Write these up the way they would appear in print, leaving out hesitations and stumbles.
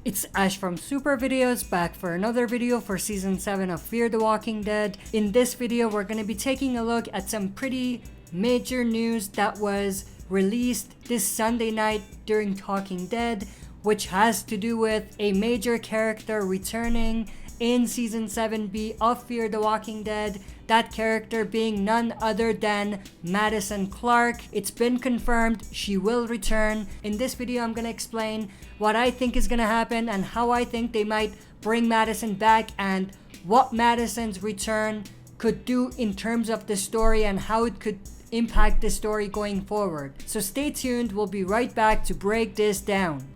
It's Ash from Super Videos, back for another video for Season 7 of Fear the Walking Dead. In this video, we're going to be taking a look at some pretty major news that was released this Sunday night during Talking Dead, which has to do with a major character returning in Season 7B of Fear the Walking Dead. That character being none other than Madison Clark. It's been confirmed she will return. In this video, I'm going to explain what I think is going to happen and how I think they might bring Madison back and what Madison's return could do in terms of the story and how it could impact the story going forward. So stay tuned, we'll be right back to break this down.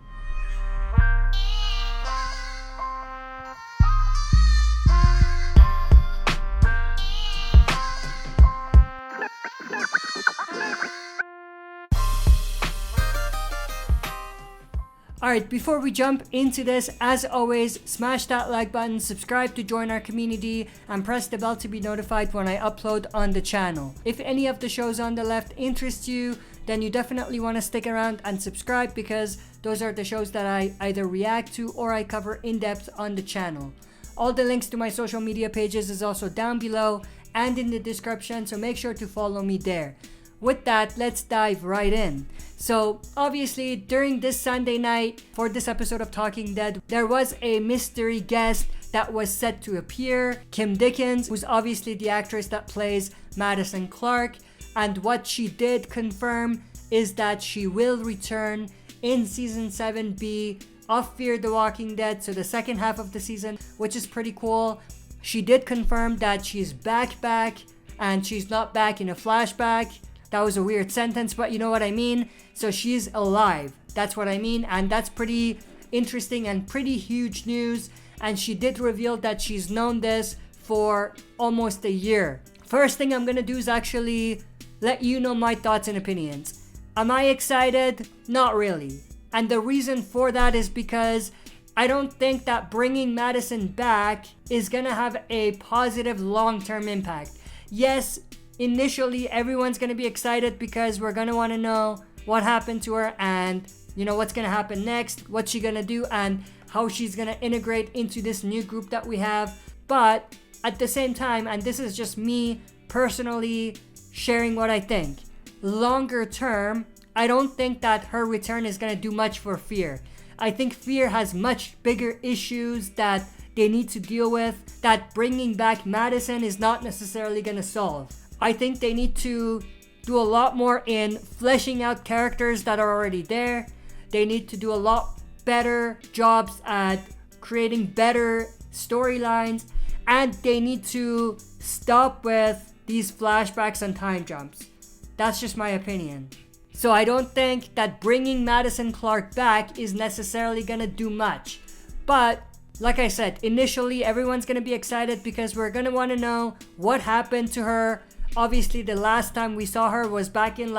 Alright, before we jump into this, as always, smash that like button, subscribe to join our community, and press the bell to be notified when I upload on the channel. If any of the shows on the left interest you, then you definitely want to stick around and subscribe because those are the shows that I either react to or I cover in depth on the channel. All the links to my social media pages is also down below and in the description, so make sure to follow me there. With that, let's dive right in. So obviously during this Sunday night for this episode of Talking Dead, there was a mystery guest that was set to appear, Kim Dickens, who's obviously the actress that plays Madison Clark, and what she did confirm is that she will return in Season 7B of Fear the Walking Dead, so the second half of the season, which is pretty cool. She did confirm that she's back and she's not back in a flashback. That was a weird sentence, but you know what I mean. So she's alive. That's what I mean. And that's pretty interesting and pretty huge news. And she did reveal that she's known this for almost a year. First thing I'm going to do is actually let you know my thoughts and opinions. Am I excited? Not really. And the reason for that is because I don't think that bringing Madison back is going to have a positive long-term impact. Yes, initially everyone's going to be excited because we're going to want to know what happened to her and what's going to happen next, what's she going to do, and how she's going to integrate into this new group that we have. But at the same time, and this is just me personally sharing what I think, longer term, I don't think that her return is going to do much for Fear. I think Fear has much bigger issues that they need to deal with that bringing back Madison is not necessarily going to solve. I think they need to do a lot more in fleshing out characters that are already there. They need to do a lot better jobs at creating better storylines, and they need to stop with these flashbacks and time jumps. That's just my opinion. So I don't think that bringing Madison Clark back is necessarily gonna do much. But like I said, initially everyone's gonna be excited because we're gonna want to know what happened to her. Obviously, the last time we saw her was back in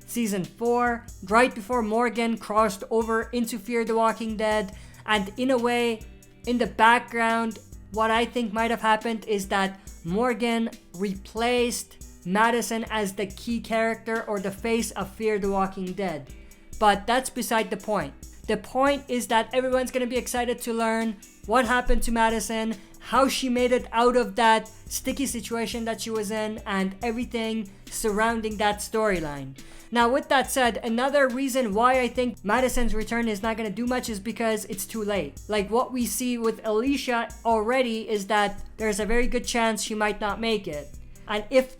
Season 4, right before Morgan crossed over into Fear the Walking Dead. And in a way, in the background, what I think might have happened is that Morgan replaced Madison as the key character or the face of Fear the Walking Dead. But that's beside the point. The point is that everyone's going to be excited to learn what happened to Madison, how she made it out of that sticky situation that she was in, and everything surrounding that storyline. Now, with that said, another reason why I think Madison's return is not going to do much is because it's too late. Like what we see with Alicia already is that there's a very good chance she might not make it. And if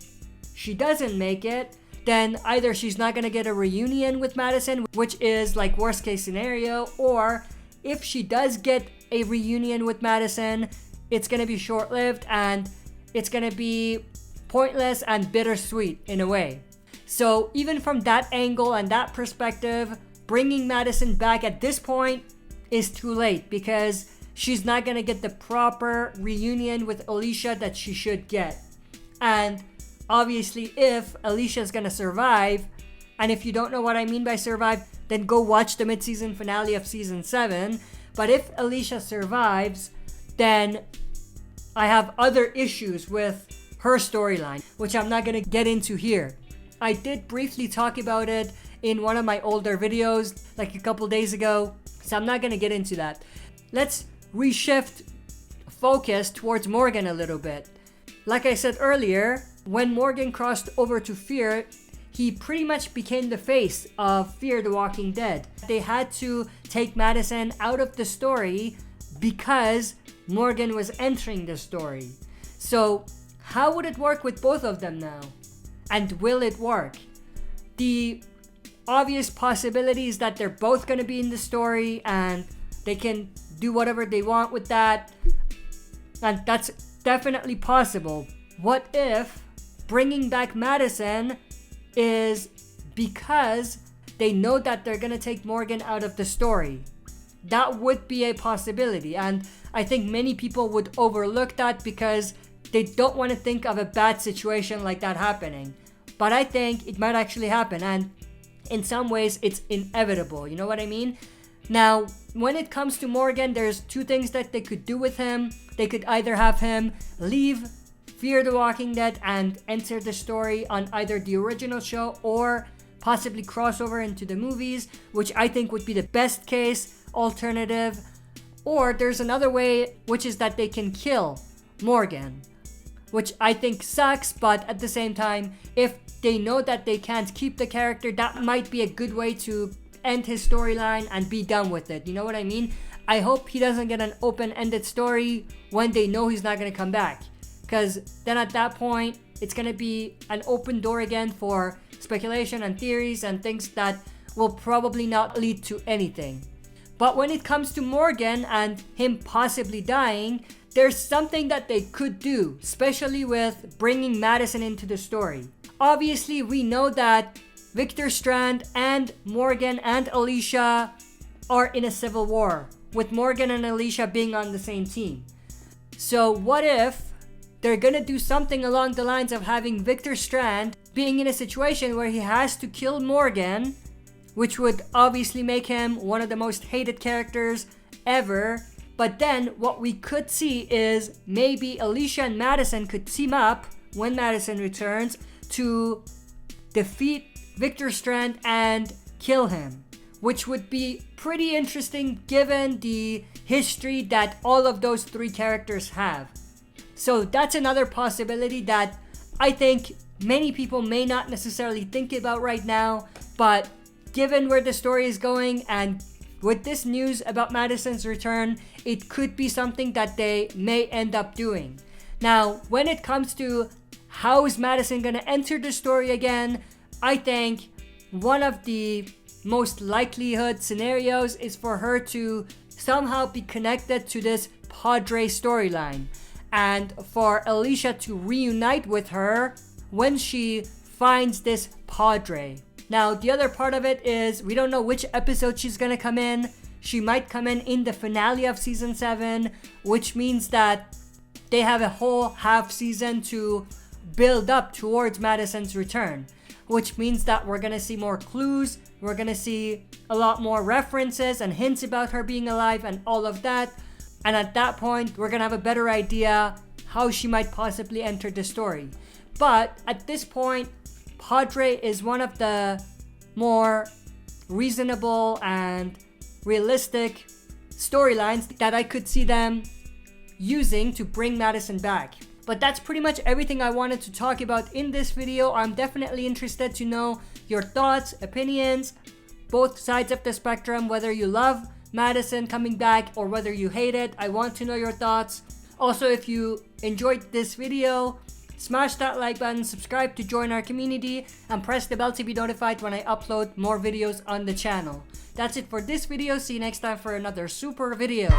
she doesn't make it, then either she's not going to get a reunion with Madison, which is worst case scenario, or if she does get a reunion with Madison, it's going to be short-lived and it's going to be pointless and bittersweet in a way. So even from that angle and that perspective, bringing Madison back at this point is too late because she's not going to get the proper reunion with Alicia that she should get. And obviously, if Alicia is going to survive, and if you don't know what I mean by survive, then go watch the mid-season finale of Season 7. But if Alicia survives, then I have other issues with her storyline, which I'm not going to get into here. I did briefly talk about it in one of my older videos, a couple days ago. So I'm not gonna get into that. Let's reshift focus towards Morgan a little bit. Like I said earlier, when Morgan crossed over to Fear, he pretty much became the face of Fear the Walking Dead. They had to take Madison out of the story because Morgan was entering the story. So how would it work with both of them now? And will it work? The obvious possibility is that they're both going to be in the story and they can do whatever they want with that. And that's definitely possible. What if bringing back Madison is because they know that they're going to take Morgan out of the story? That would be a possibility, and I think many people would overlook that because they don't want to think of a bad situation like that happening. But I think it might actually happen, and in some ways it's inevitable, you know what I mean? Now, when it comes to Morgan, there's two things that they could do with him. They could either have him leave Fear the Walking Dead and enter the story on either the original show or possibly cross over into the movies, which I think would be the best case alternative. Or there's another way, which is that they can kill Morgan, which I think sucks, but at the same time, if they know that they can't keep the character, that might be a good way to end his storyline and be done with it. You know what I mean? I hope he doesn't get an open-ended story when they know he's not going to come back, because then at that point, it's going to be an open door again for speculation and theories and things that will probably not lead to anything. But when it comes to Morgan and him possibly dying, there's something that they could do, especially with bringing Madison into the story. Obviously, we know that Victor Strand and Morgan and Alicia are in a civil war, with Morgan and Alicia being on the same team. So what if they're gonna do something along the lines of having Victor Strand being in a situation where he has to kill Morgan, which would obviously make him one of the most hated characters ever. But then what we could see is maybe Alicia and Madison could team up when Madison returns to defeat Victor Strand and kill him, which would be pretty interesting given the history that all of those three characters have. So that's another possibility that I think many people may not necessarily think about right now, but given where the story is going and with this news about Madison's return, it could be something that they may end up doing. Now, when it comes to how is Madison going to enter the story again, I think one of the most likelihood scenarios is for her to somehow be connected to this Padre storyline, and for Alicia to reunite with her when she finds this Padre. Now, the other part of it is we don't know which episode she's gonna come in. She might come in the finale of season 7, which means that they have a whole half season to build up towards Madison's return, which means that we're gonna see more clues, we're gonna see a lot more references and hints about her being alive and all of that. And at that point, we're gonna have a better idea how she might possibly enter the story. But at this point, Padre is one of the more reasonable and realistic storylines that I could see them using to bring Madison back. But that's pretty much everything I wanted to talk about in this video. I'm definitely interested to know your thoughts, opinions, both sides of the spectrum, whether you love Madison coming back or whether you hate it. I want to know your thoughts. Also, if you enjoyed this video, smash that like button, subscribe to join our community, and press the bell to be notified when I upload more videos on the channel. That's it for this video. See you next time for another super video.